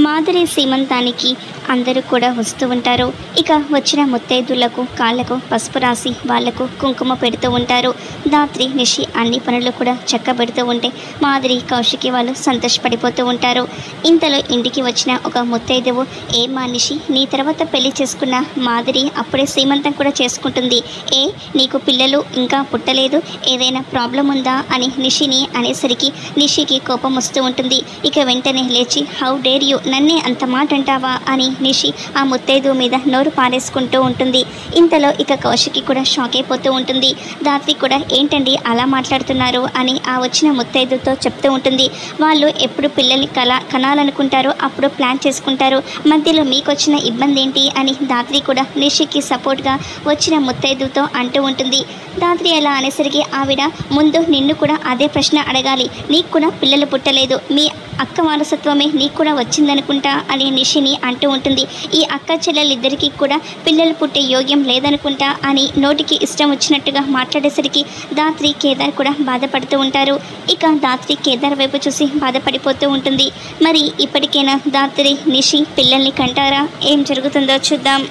మాధురి సీమంతానికి అందరూ కూడా వస్తూ ఉంటారు. ఇక వచ్చిన ముత్తైదులకు కాళ్ళకు పసుపు రాసి వాళ్లకు కుంకుమ పెడుతూ ఉంటారు. ధాత్రి నిషి అన్ని పనులు కూడా చక్కబెడుతూ ఉంటే మాధురి కౌశికి వాళ్ళు సంతోషపడిపోతూ ఉంటారు. ఇంతలో ఇంటికి వచ్చిన ఒక ముత్తైదువు, ఏమా నిషి, నీ తర్వాత పెళ్లి చేసుకున్న మాధురి అప్పుడే సీమంతం కూడా చేసుకుంటుంది, నీకు పిల్లలు ఇంకా పుట్టలేదు, ఏదైనా ప్రాబ్లం ఉందా అని నిషిని అనేసరికి నిషికి కోపం వస్తూ ఉంటుంది. ఇక వెంటనే లేచి, హౌ డేర్ యూ, నన్నే అంత మాట అంటావా అని నిషి ఆ ముత్తైదు మీద నోరు పారేసుకుంటూ ఉంటుంది. ఇంతలో ఇక కౌశికి కూడా షాక్ అయిపోతూ ఉంటుంది. ధాత్రి కూడా ఏంటండి అలా మాట్లాడుతున్నారు అని ఆ వచ్చిన ముత్తైదుతో చెప్తూ ఉంటుంది. వాళ్ళు ఎప్పుడు పిల్లల్ని కనాలనుకుంటారో అప్పుడు ప్లాన్ చేసుకుంటారు, మధ్యలో మీకు వచ్చిన ఇబ్బంది ఏంటి అని ధాత్రి కూడా నిషికి సపోర్ట్గా వచ్చిన ముత్తైదుతో అంటూ ఉంటుంది. ధాత్రి అలా అనేసరికి ఆవిడ, ముందు నిన్ను కూడా అదే ప్రశ్న అడగాలి, నీకు కూడా పిల్లలు పుట్టలేదు, మీ అక్క వారసత్వమే నీకు కూడా వచ్చిందనుకుంటా అని నిషిని అంటూ ఉంటుంది. ఈ అక్క చెల్లెలిద్దరికీ కూడా పిల్లలు పుట్టే యోగ్యం లేదనుకుంటా అని నోటికి ఇష్టం వచ్చినట్టుగా మాట్లాడేసరికి ధాత్రి కేదార్ కూడా బాధపడుతూ ఉంటారు. ఇక ధాత్రి కేదార్ వైపు చూసి బాధపడిపోతూ ఉంటుంది. మరి ఇప్పటికైనా ధాత్రి నిషి పిల్లల్ని కంటారా? ఏం జరుగుతుందో చూద్దాం.